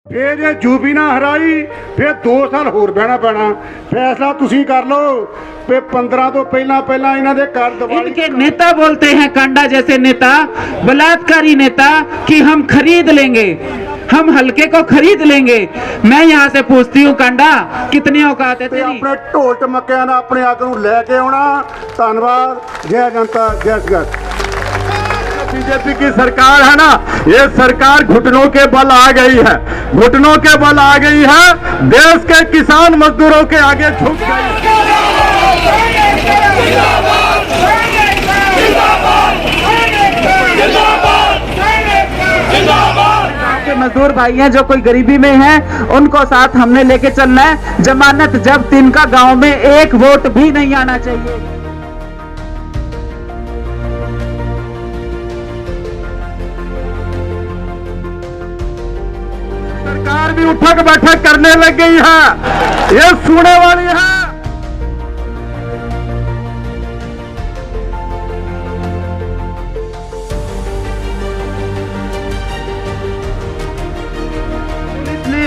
फिर जे यूपी ना हराई फिर 2 साल होर बहना पैना। फैसला तुसी कर लो। फिर 15 तो पहला इन्हां दे घर दिवाली। इनके नेता बोलते हैं कांडा जैसे नेता, बलात्कारी नेता कि हम खरीद लेंगे, हम हल्के को खरीद लेंगे। मैं यहाँ से पूछती हूँ कांडा, कितनी औकात है तेरी? अपने ढोल टमकिਆਂ ਨਾਲ अपने आग ਨੂੰ ਲੈ के आना। धन्यवाद। जय जनता जय जगत। बीजेपी की सरकार है ना, ये सरकार घुटनों के बल आ गई है, घुटनों के बल आ गई है। देश के किसान मजदूरों के आगे झुक गई। के मजदूर भाई हैं जो कोई गरीबी में हैं, उनको साथ हमने लेके चलना है। जमानत जब्त, इनका गांव में एक वोट भी नहीं आना चाहिए। सरकार भी उठक बैठक करने लग गई है, ये सुनने वाली है।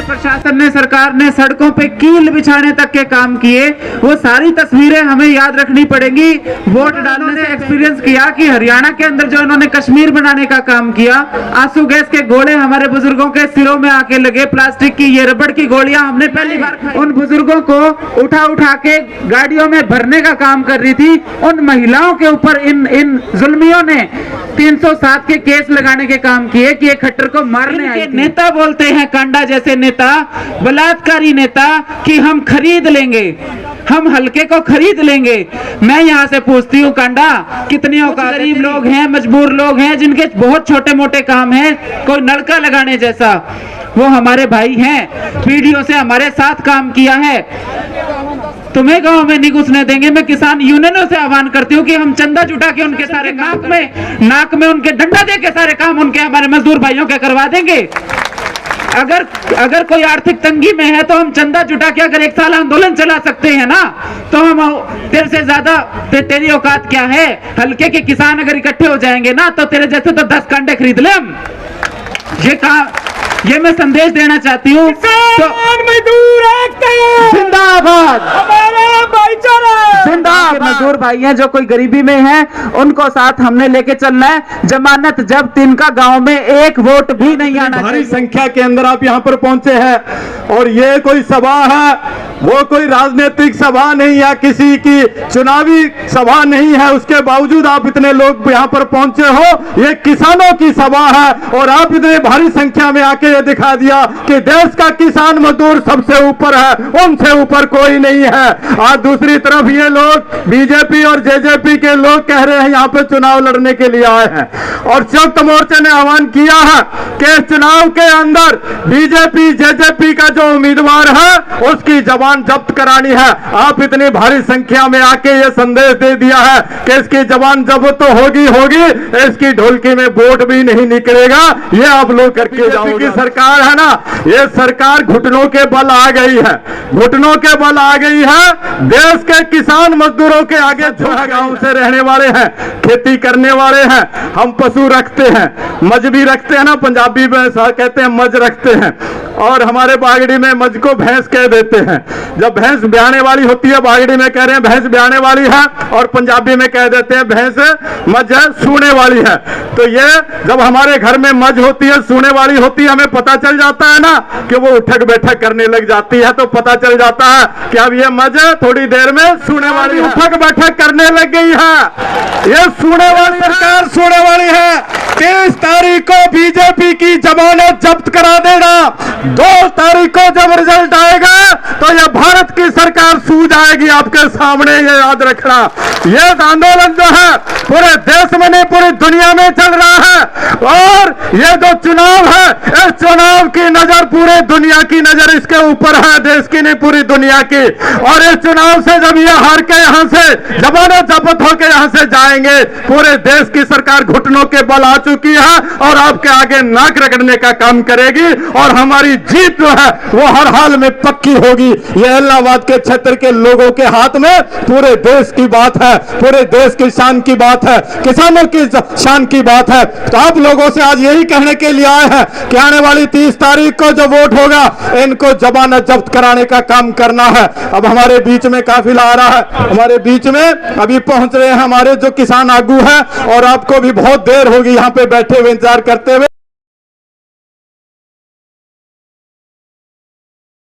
प्रशासन ने, सरकार ने सड़कों पे कील बिछाने तक के काम किए। वो सारी तस्वीरें हमें याद रखनी पड़ेंगी। वोट डालने से एक्सपीरियंस किया कि हरियाणा के अंदर जो इन्होंने कश्मीर बनाने का काम किया, आंसू गैस के गोले हमारे बुजुर्गों के सिरों में आके लगे, प्लास्टिक की ये रबड़ की गोलियां हमने पहली बार खाई। उन बुजुर्गों को उठा के गाड़ियों में भरने का काम कर रही थी। उन महिलाओं के ऊपर इन जुल्मियों ने 307 के केस लगाने के काम किए कि एक खट्टर को मारने आए। नेता बोलते हैं कांडा जैसे नेता, बलात्कारी नेता कि हम खरीद लेंगे, हम हल्के को खरीद लेंगे। मैं यहाँ से पूछती हूँ कांडा, कितनी औकात? गरीब लोग हैं, मजबूर लोग हैं, जिनके बहुत छोटे मोटे काम हैं, कोई नलका लगाने जैसा, वो हमारे भाई हैं, पीढ़ियों से हमारे साथ काम किया है। तुम्हें गांव में नहीं घुसने देंगे। मैं किसान यूनियनों से आह्वान करती हूँ कि हम चंदा जुटा के उनके सारे नाक में उनके डंडा दे के सारे काम उनके हमारे मजदूर भाइयों के करवा देंगे। अगर कोई आर्थिक तंगी में है तो हम चंदा जुटा के अगर 1 साल आंदोलन चला सकते हैं ना, तो हम तेरे से ज्यादा तेरी औकात क्या है? हल्के के किसान अगर इकट्ठे हो जाएंगे ना, तो तेरे जैसे तो 10 कांडे खरीद ले हम। ये मैं संदेश देना चाहती हूँ। तो मजदूर जिंदाबाद, जिंदाबाद। मजदूर भाई हैं जो कोई गरीबी में हैं, उनको साथ हमने लेके चलना है। जमानत जब्त, इनका गांव में एक वोट भी नहीं आना चाहिए। भारी संख्या के अंदर आप यहाँ पर पहुंचे हैं और ये कोई सभा है, वो कोई राजनीतिक सभा नहीं या किसी की चुनावी सभा नहीं है। उसके बावजूद आप इतने लोग यहाँ पर पहुंचे हो। ये किसानों की सभा है और आप इतने भारी संख्या में आके ये दिखा दिया कि देश का किसान मजदूर सबसे ऊपर है, उनसे ऊपर कोई नहीं है। आज दूसरी तरफ ये लोग बीजेपी और जेजेपी के लोग कह रहे हैं यहाँ पे चुनाव लड़ने के लिए आए हैं और संयुक्त मोर्चे ने आह्वान किया है कि चुनाव के अंदर बीजेपी जेजेपी का जो उम्मीदवार है उसकी जबान जब्त करानी है। आप इतनी भारी संख्या में आके ये संदेश दे दिया है कि इसकी जबान जब्त तो होगी, इसकी ढोलकी में वोट भी नहीं निकलेगा। ये आप लोग करके जाओगे। सरकार है ना, ये सरकार घुटनों के बल आ गई है, घुटनों के बल आ गई है। देश के किसान मजदूरों के आगे जो गांव से रहने वाले हैं, खेती करने वाले हैं, हम पशु रखते हैं, मज भी रखते हैं ना, पंजाबी में कहते हैं मज रखते हैं, और हमारे बागड़ी में मज को भैंस कह देते हैं। जब भैंस ब्याने वाली होती है, बागड़ी में कह रहे हैं भैंस ब्याने वाली है, और पंजाबी में कह देते हैं भैंस मज सूने वाली है। तो ये जब हमारे घर में मज होती है, सूने वाली होती है, हमें पता चल जाता है ना कि वो उठक बैठक करने लग जाती है, तो पता चल जाता है कि अब ये मज थोड़ी देर में सूने वाली उठक बैठक करने लग गई है। ये सूने वाली सरकार सूने वाली है। 23 तारीख को बीजेपी की जमानत जब्त करा देगा। 2 तारीख को जब रिजल्ट आएगा तो यह भारत की सरकार सू जाएगी आपके सामने, ये याद रखना। ये आंदोलन जो है पूरे देश में नहीं, पूरी दुनिया में चल रहा है। और ये जो चुनाव है, इस चुनाव की नजर पूरे दुनिया की नजर इसके ऊपर है, देश की नहीं पूरी दुनिया की। और इस चुनाव से जब ये हार के यहाँ से जमानत जब्त होकर यहाँ से जाएंगे, पूरे देश की सरकार घुटनों के बल आ चुकी है और आपके आगे नाक रगड़ने का काम करेगी। और हमारी जीत जो है वो हर हाल में पक्की होगी। ये इलाहाबाद के क्षेत्र के लोगों के हाथ में पूरे देश की बात है, पूरे देश की शान की बात है, किसानों की शान की बात है। तो आप लोगों से आज यही कहने के लिए आए हैं कि आने वाली 30 तारीख को जो वोट होगा, इनको जमानत जब्त कराने का काम करना है। अब हमारे बीच में काफिला आ रहा है, हमारे बीच में अभी पहुंच रहे हैं हमारे जो किसान आगू है, और आपको भी बहुत देर होगी यहाँ पे बैठे हुए इंतजार करते हुए।